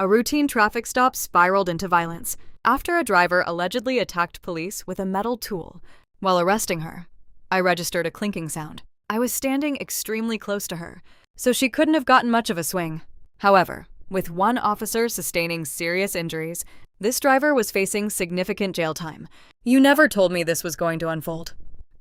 A routine traffic stop spiraled into violence after a driver allegedly attacked police with a metal tool. While arresting her, I registered a clinking sound. I was standing extremely close to her, so she couldn't have gotten much of a swing. However, with one officer sustaining serious injuries, this driver was facing significant jail time. You never told me this was going to unfold.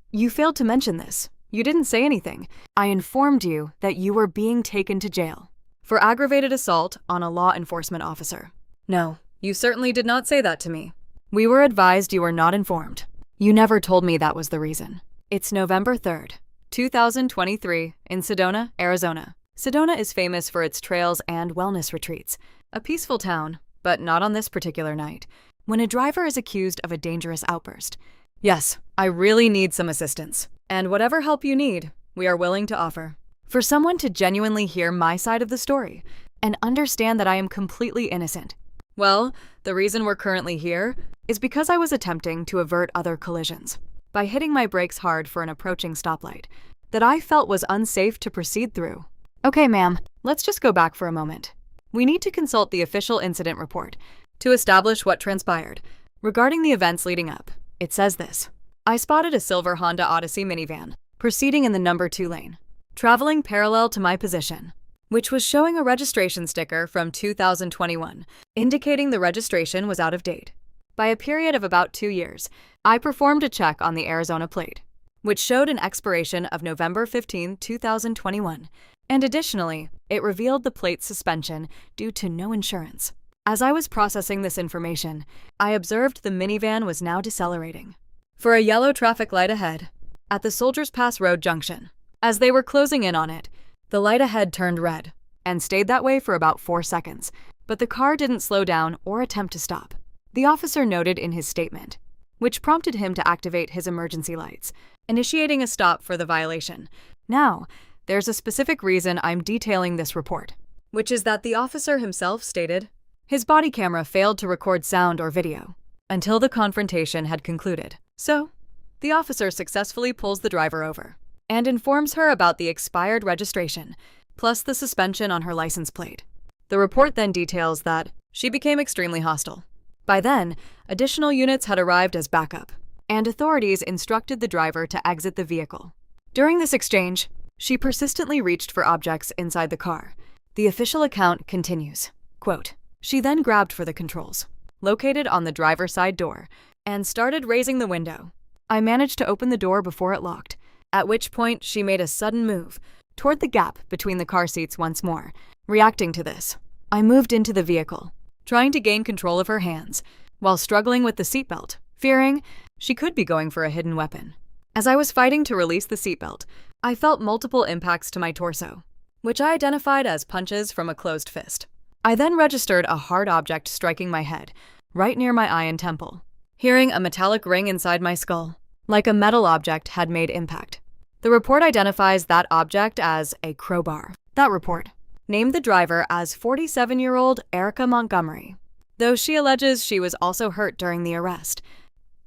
You failed to mention this. You didn't say anything. I informed you that you were being taken to jail for aggravated assault on a law enforcement officer. No, you certainly did not say that to me. We were advised you were not informed. You never told me that was the reason. It's November 3rd, 2023, in Sedona, Arizona. Sedona is famous for its trails and wellness retreats. A peaceful town, but not on this particular night, when a driver is accused of a dangerous outburst. Yes, I really need some assistance. And whatever help you need, we are willing to offer. For someone to genuinely hear my side of the story and understand that I am completely innocent. Well, the reason we're currently here is because I was attempting to avert other collisions by hitting my brakes hard for an approaching stoplight that I felt was unsafe to proceed through. Okay, ma'am, let's just go back for a moment. We need to consult the official incident report to establish what transpired. Regarding the events leading up, it says this. I spotted a silver Honda Odyssey minivan proceeding in the number 2 lane, traveling parallel to my position, which was showing a registration sticker from 2021, indicating the registration was out of date. By a period of about 2 years, I performed a check on the Arizona plate, which showed an expiration of November 15, 2021, and additionally, it revealed the plate suspension due to no insurance. As I was processing this information, I observed the minivan was now decelerating for a yellow traffic light ahead at the Soldiers Pass Road junction. As they were closing in on it, the light ahead turned red and stayed that way for about 4 seconds, but the car didn't slow down or attempt to stop. The officer noted in his statement, which prompted him to activate his emergency lights, initiating a stop for the violation. Now, there's a specific reason I'm detailing this report, which is that the officer himself stated his body camera failed to record sound or video until the confrontation had concluded. So, the officer successfully pulls the driver over and informs her about the expired registration, plus the suspension on her license plate. The report then details that she became extremely hostile. By then, additional units had arrived as backup, and authorities instructed the driver to exit the vehicle. During this exchange, she persistently reached for objects inside the car. The official account continues, quote, she then grabbed for the controls, located on the driver's side door, and started raising the window. I managed to open the door before it locked, at which point she made a sudden move toward the gap between the car seats once more. Reacting to this, I moved into the vehicle, trying to gain control of her hands, while struggling with the seatbelt, fearing she could be going for a hidden weapon. As I was fighting to release the seatbelt, I felt multiple impacts to my torso, which I identified as punches from a closed fist. I then registered a hard object striking my head, right near my eye and temple, hearing a metallic ring inside my skull, like a metal object had made impact. The report identifies that object as a crowbar. That report named the driver as 47-year-old Erica Montgomery, though she alleges she was also hurt during the arrest.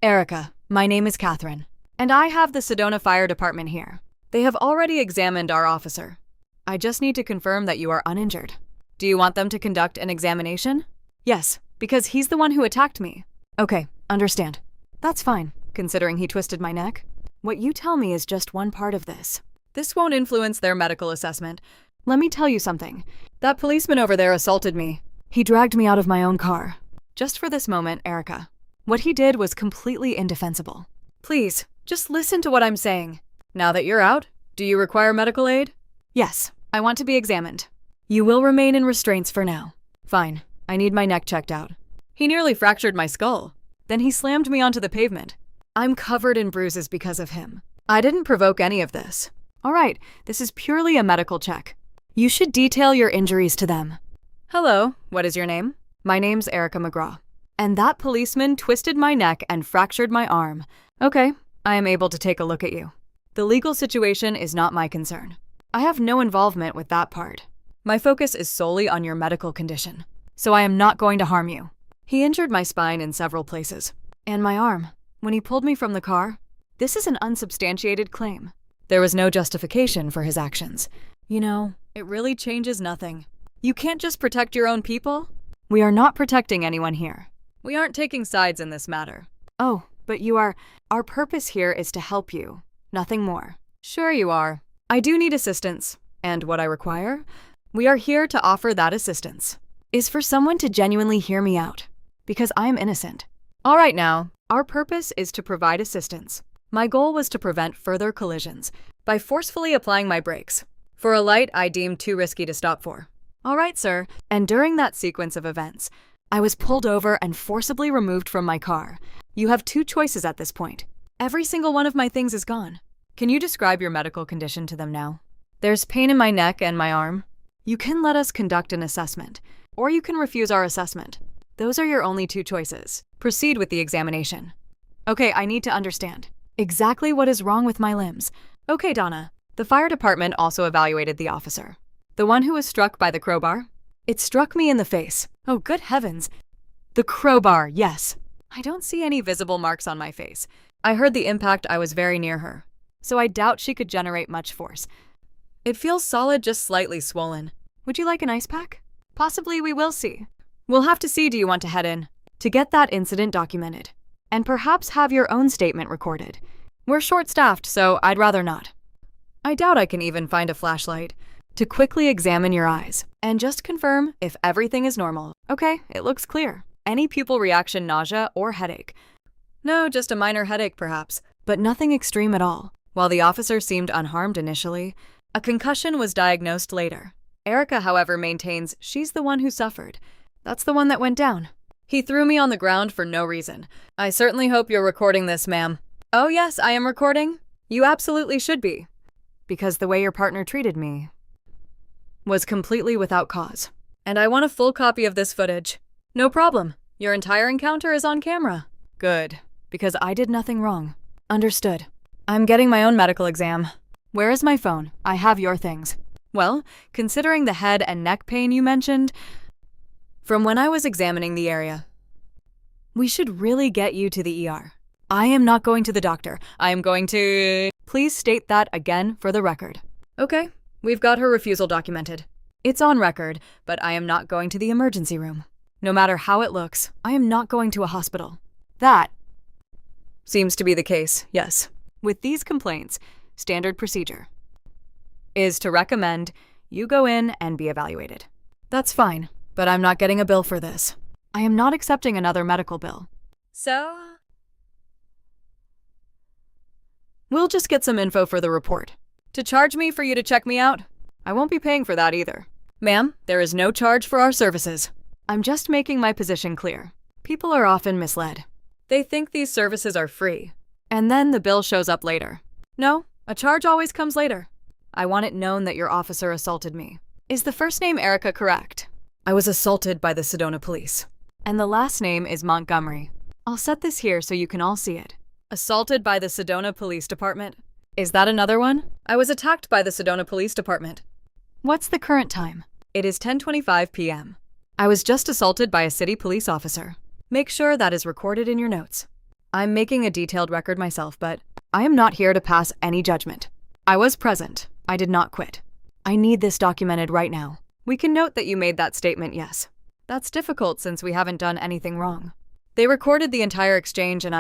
Erica, my name is Catherine, and I have the Sedona Fire Department here. They have already examined our officer. I just need to confirm that you are uninjured. Do you want them to conduct an examination? Yes, because he's the one who attacked me. Okay, understand. That's fine, considering he twisted my neck. What you tell me is just one part of this. This won't influence their medical assessment. Let me tell you something. That policeman over there assaulted me. He dragged me out of my own car. Just for this moment, Erica. What he did was completely indefensible. Please, just listen to what I'm saying. Now that you're out, do you require medical aid? Yes, I want to be examined. You will remain in restraints for now. Fine, I need my neck checked out. He nearly fractured my skull. Then he slammed me onto the pavement. I'm covered in bruises because of him. I didn't provoke any of this. All right, this is purely a medical check. You should detail your injuries to them. Hello, what is your name? My name's Erica McGraw. And that policeman twisted my neck and fractured my arm. Okay, I am able to take a look at you. The legal situation is not my concern. I have no involvement with that part. My focus is solely on your medical condition, so I am not going to harm you. He injured my spine in several places, and my arm, when he pulled me from the car. This is an unsubstantiated claim. There was no justification for his actions. You know, it really changes nothing. You can't just protect your own people? We are not protecting anyone here. We aren't taking sides in this matter. Oh, but you are. Our purpose here is to help you. Nothing more. Sure you are. I do need assistance. And what I require? We are here to offer that assistance. Is for someone to genuinely hear me out. Because I am innocent. All right now, our purpose is to provide assistance. My goal was to prevent further collisions by forcefully applying my brakes for a light I deemed too risky to stop for. All right, sir. And during that sequence of events, I was pulled over and forcibly removed from my car. You have two choices at this point. Every single one of my things is gone. Can you describe your medical condition to them now? There's pain in my neck and my arm. You can let us conduct an assessment, or you can refuse our assessment. Those are your only two choices. Proceed with the examination. Okay, I need to understand exactly what is wrong with my limbs. Okay, Donna. The fire department also evaluated the officer. The one who was struck by the crowbar? It struck me in the face. Oh, good heavens. The crowbar, yes. I don't see any visible marks on my face. I heard the impact. I was very near her, so I doubt she could generate much force. It feels solid, just slightly swollen. Would you like an ice pack? Possibly, we will see. We'll have to see. Do you want to head in? To get that incident documented. And perhaps have your own statement recorded. We're short-staffed, so I'd rather not. I doubt I can even find a flashlight. To quickly examine your eyes and just confirm if everything is normal. Okay, it looks clear. Any pupil reaction, nausea, or headache? No, just a minor headache perhaps, but nothing extreme at all. While the officer seemed unharmed initially, a concussion was diagnosed later. Erica, however, maintains she's the one who suffered. That's the one that went down. He threw me on the ground for no reason. I certainly hope you're recording this, ma'am. Oh yes, I am recording. You absolutely should be. Because the way your partner treated me was completely without cause. And I want a full copy of this footage. No problem. Your entire encounter is on camera. Good. Because I did nothing wrong. Understood. I'm getting my own medical exam. Where is my phone? I have your things. Well, considering the head and neck pain you mentioned, from when I was examining the area, we should really get you to the ER. I am not going to the doctor. I am going to... Please state that again for the record. Okay, we've got her refusal documented. It's on record, but I am not going to the emergency room. No matter how it looks, I am not going to a hospital. That seems to be the case, yes. With these complaints, standard procedure is to recommend you go in and be evaluated. That's fine, but I'm not getting a bill for this. I am not accepting another medical bill. So? We'll just get some info for the report. To charge me for you to check me out? I won't be paying for that either. Ma'am, there is no charge for our services. I'm just making my position clear. People are often misled. They think these services are free, and then the bill shows up later. No, a charge always comes later. I want it known that your officer assaulted me. Is the first name Erica correct? I was assaulted by the Sedona police. And the last name is Montgomery. I'll set this here so you can all see it. Assaulted by the Sedona Police Department. Is that another one? I was attacked by the Sedona Police Department. What's the current time? It is 10:25 p.m. I was just assaulted by a city police officer. Make sure that is recorded in your notes. I'm making a detailed record myself, but I am not here to pass any judgment. I was present. I did not quit. I need this documented right now. We can note that you made that statement, yes. That's difficult since we haven't done anything wrong. They recorded the entire exchange and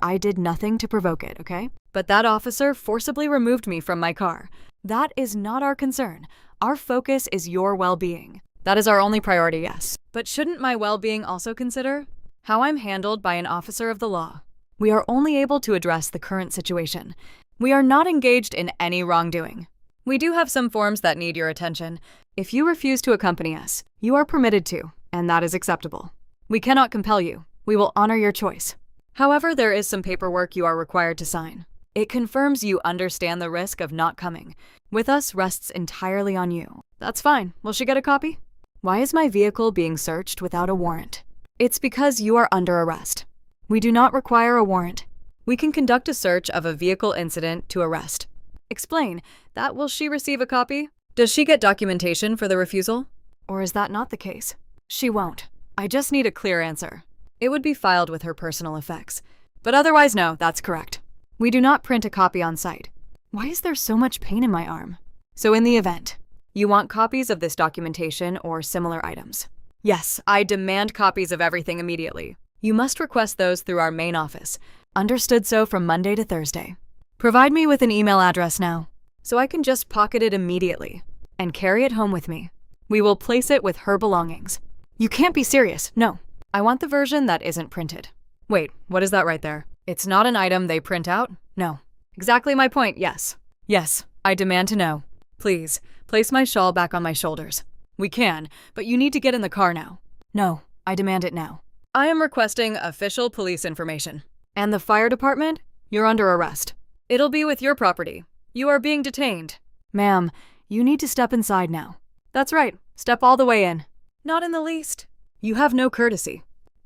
I did nothing to provoke it, okay? But that officer forcibly removed me from my car. That is not our concern. Our focus is your well-being. That is our only priority, yes. But shouldn't my well-being also consider how I'm handled by an officer of the law? We are only able to address the current situation. We are not engaged in any wrongdoing. We do have some forms that need your attention. If you refuse to accompany us, you are permitted to, and that is acceptable. We cannot compel you. We will honor your choice. However, there is some paperwork you are required to sign. It confirms you understand the risk of not coming. With us rests entirely on you. That's fine. Will she get a copy? Why is my vehicle being searched without a warrant? It's because you are under arrest. We do not require a warrant. We can conduct a search of a vehicle incident to arrest. Explain. That will she receive a copy? Does she get documentation for the refusal? Or is that not the case? She won't. I just need a clear answer. It would be filed with her personal effects. But otherwise, no, that's correct. We do not print a copy on site. Why is there so much pain in my arm? So in the event, you want copies of this documentation or similar items. Yes, I demand copies of everything immediately. You must request those through our main office. Understood so from Monday to Thursday. Provide me with an email address now, so I can just pocket it immediately and carry it home with me. We will place it with her belongings. You can't be serious. No. I want the version that isn't printed. Wait, what is that right there? It's not an item they print out? No. Exactly my point, yes. Yes, I demand to know. Please, place my shawl back on my shoulders. We can, but you need to get in the car now. No, I demand it now. I am requesting official police information. And the fire department? You're under arrest. It'll be with your property. You are being detained. Ma'am, you need to step inside now. That's right, step all the way in. Not in the least. You have no courtesy.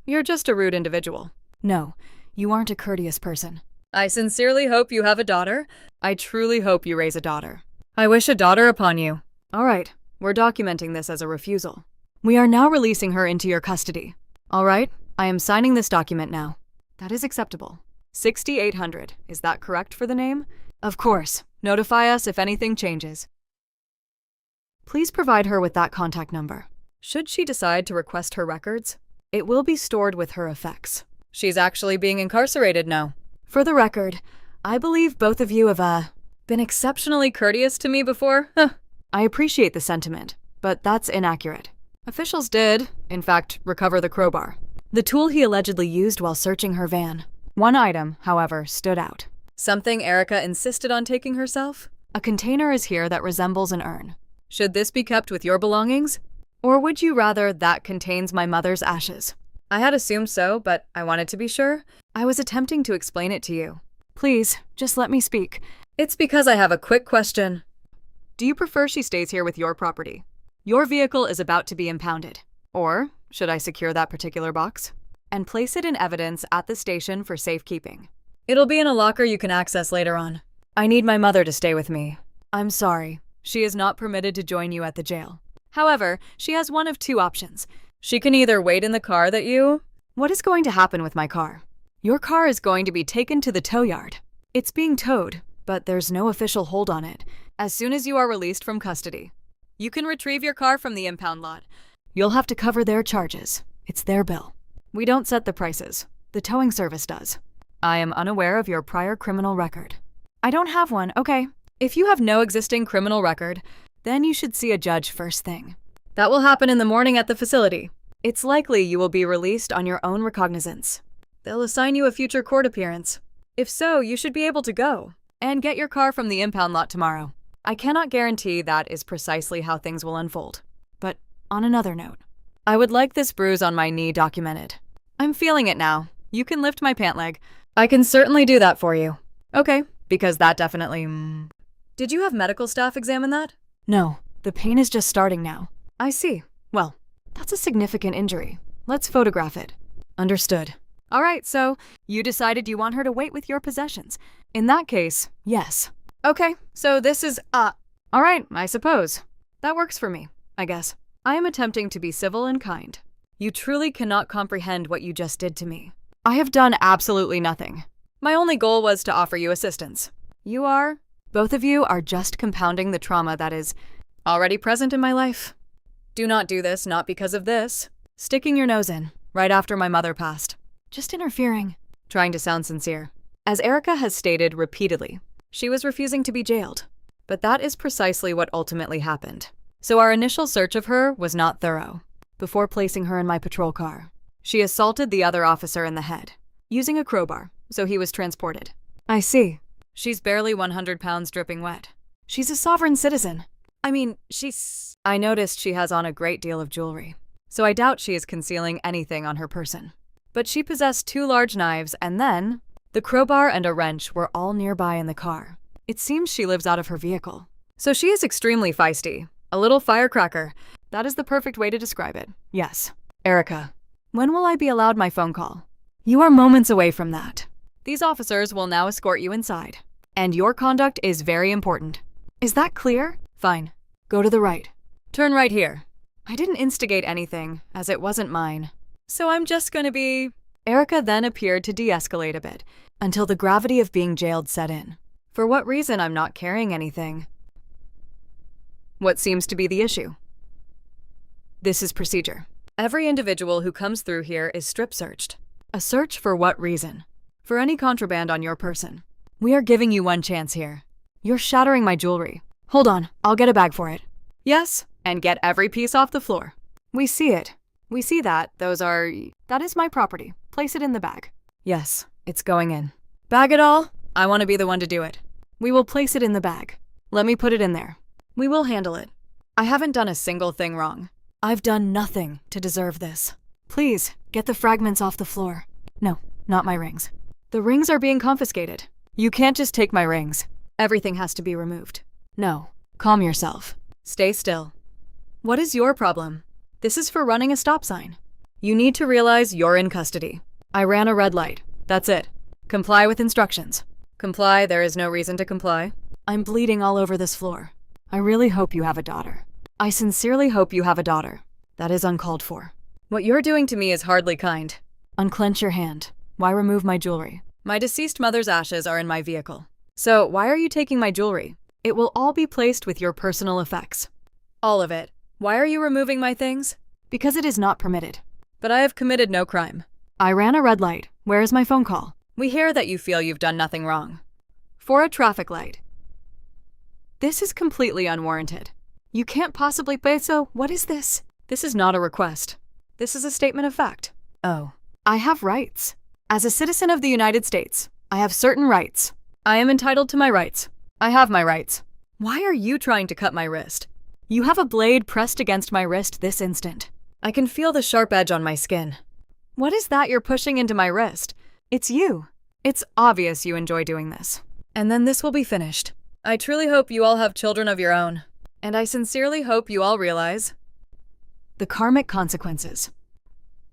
You're just a rude individual. No, you aren't a courteous person. I sincerely hope you have a daughter. I truly hope you raise a daughter. I wish a daughter upon you. All right, we're documenting this as a refusal. We are now releasing her into your custody. All right, I am signing this document now. That is acceptable. 6800, is that correct for the name? Of course. Notify us if anything changes. Please provide her with that contact number. Should she decide to request her records, it will be stored with her effects. She's actually being incarcerated now. For the record, I believe both of you have, been exceptionally courteous to me before. I appreciate the sentiment, but that's inaccurate. Officials did, in fact, recover the crowbar, the tool he allegedly used while searching her van. One item, however, stood out. Something Erica insisted on taking herself? A container is here that resembles an urn. Should this be kept with your belongings? Or would you rather that contains my mother's ashes? I had assumed so, but I wanted to be sure. I was attempting to explain it to you. Please, just let me speak. It's because I have a quick question. Do you prefer she stays here with your property? Your vehicle is about to be impounded. Or should I secure that particular box and place it in evidence at the station for safekeeping? It'll be in a locker you can access later on. I need my mother to stay with me. I'm sorry. She is not permitted to join you at the jail. However, she has one of two options. She can either wait in the car that you... What is going to happen with my car? Your car is going to be taken to the tow yard. It's being towed, but there's no official hold on it. As soon as you are released from custody, you can retrieve your car from the impound lot. You'll have to cover their charges. It's their bill. We don't set the prices. The towing service does. I am unaware of your prior criminal record. I don't have one, okay. If you have no existing criminal record, then you should see a judge first thing. That will happen in the morning at the facility. It's likely you will be released on your own recognizance. They'll assign you a future court appearance. If so, you should be able to go and get your car from the impound lot tomorrow. I cannot guarantee that is precisely how things will unfold. But on another note, I would like this bruise on my knee documented. I'm feeling it now. You can lift my pant leg. I can certainly do that for you. Okay, because that definitely... Did you have medical staff examine that? No, the pain is just starting now. I see. Well, that's a significant injury. Let's photograph it. Understood. All right, so you decided you want her to wait with your possessions. In that case, yes. Okay, so this is, all right, I suppose. That works for me, I guess. I am attempting to be civil and kind. You truly cannot comprehend what you just did to me. I have done absolutely nothing. My only goal was to offer you assistance. Both of you are just compounding the trauma that is already present in my life. Do not do this, not because of this. Sticking your nose in, right after my mother passed. Just interfering. Trying to sound sincere. As Erica has stated repeatedly, she was refusing to be jailed. But that is precisely what ultimately happened. So our initial search of her was not thorough. Before placing her in my patrol car, she assaulted the other officer in the head, using a crowbar, so he was transported. I see. She's barely 100 pounds dripping wet. She's a sovereign citizen. I noticed she has on a great deal of jewelry, so I doubt she is concealing anything on her person. But she possessed 2 large knives, and then the crowbar and a wrench were all nearby in the car. It seems she lives out of her vehicle. So she is extremely feisty. A little firecracker. That is the perfect way to describe it. Yes. Erica, when will I be allowed my phone call? You are moments away from that. These officers will now escort you inside. And your conduct is very important. Is that clear? Fine. Go to the right. Turn right here. I didn't instigate anything, as it wasn't mine. So I'm just gonna be... Erica then appeared to de-escalate a bit, until the gravity of being jailed set in. For what reason I'm not carrying anything? What seems to be the issue? This is procedure. Every individual who comes through here is strip searched. A search for what reason? For any contraband on your person. We are giving you one chance here. You're shattering my jewelry. Hold on, I'll get a bag for it. Yes, and get every piece off the floor. We see it. We see that. That is my property. Place it in the bag. Yes, it's going in. Bag it all? I want to be the one to do it. We will place it in the bag. Let me put it in there. We will handle it. I haven't done a single thing wrong. I've done nothing to deserve this. Please, get the fragments off the floor. No, not my rings. The rings are being confiscated. You can't just take my rings. Everything has to be removed. No, calm yourself. Stay still. What is your problem? This is for running a stop sign. You need to realize you're in custody. I ran a red light. That's it. Comply with instructions. Comply, there is no reason to comply. I'm bleeding all over this floor. I really hope you have a daughter. I sincerely hope you have a daughter. That is uncalled for. What you're doing to me is hardly kind. Unclench your hand. Why remove my jewelry? My deceased mother's ashes are in my vehicle. So why are you taking my jewelry? It will all be placed with your personal effects. All of it. Why are you removing my things? Because it is not permitted. But I have committed no crime. I ran a red light. Where is my phone call? We hear that you feel you've done nothing wrong. For a traffic light. This is completely unwarranted. You can't possibly pay, so what is this? This is not a request. This is a statement of fact. Oh. I have rights. As a citizen of the United States, I have certain rights. I am entitled to my rights. I have my rights. Why are you trying to cut my wrist? You have a blade pressed against my wrist this instant. I can feel the sharp edge on my skin. What is that you're pushing into my wrist? It's you. It's obvious you enjoy doing this. And then this will be finished. I truly hope you all have children of your own. And I sincerely hope you all realize the karmic consequences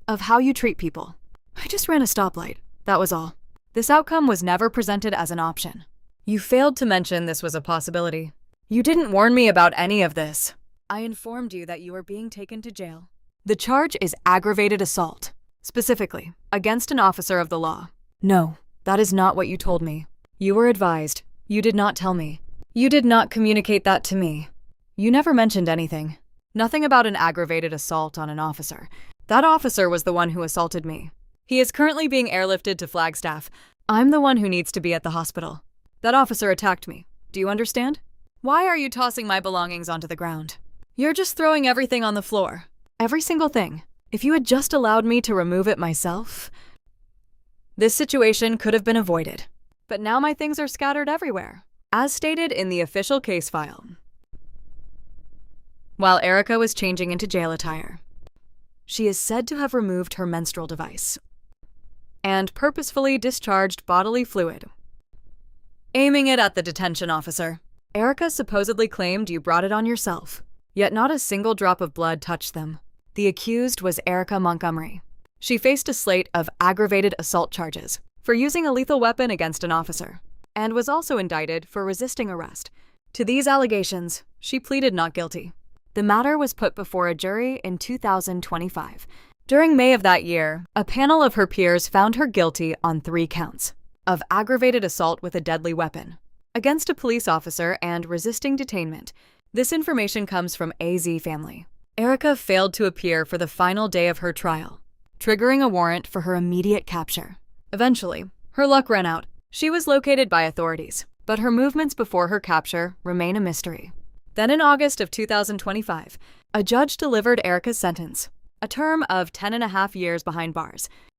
of how you treat people. I just ran a stoplight. That was all. This outcome was never presented as an option. You failed to mention this was a possibility. You didn't warn me about any of this. I informed you that you were being taken to jail. The charge is aggravated assault, specifically against an officer of the law. No, that is not what you told me. You were advised. You did not tell me. You did not communicate that to me. You never mentioned anything. Nothing about an aggravated assault on an officer. That officer was the one who assaulted me. He is currently being airlifted to Flagstaff. I'm the one who needs to be at the hospital. That officer attacked me. Do you understand? Why are you tossing my belongings onto the ground? You're just throwing everything on the floor. Every single thing. If you had just allowed me to remove it myself, this situation could have been avoided. But now my things are scattered everywhere, as stated in the official case file. While Erica was changing into jail attire, she is said to have removed her menstrual device and purposefully discharged bodily fluid, aiming it at the detention officer. Erica supposedly claimed you brought it on yourself, yet not a single drop of blood touched them. The accused was Erica Montgomery. She faced a slate of aggravated assault charges for using a lethal weapon against an officer, and was also indicted for resisting arrest. To these allegations, she pleaded not guilty. The matter was put before a jury in 2025. During May of that year, a panel of her peers found her guilty on 3 counts of aggravated assault with a deadly weapon against a police officer and resisting detainment. This information comes from AZ Family. Erica failed to appear for the final day of her trial, triggering a warrant for her immediate capture. Eventually, her luck ran out. She was located by authorities, but her movements before her capture remain a mystery. Then in August of 2025, a judge delivered Erica's sentence, a term of 10.5 years behind bars.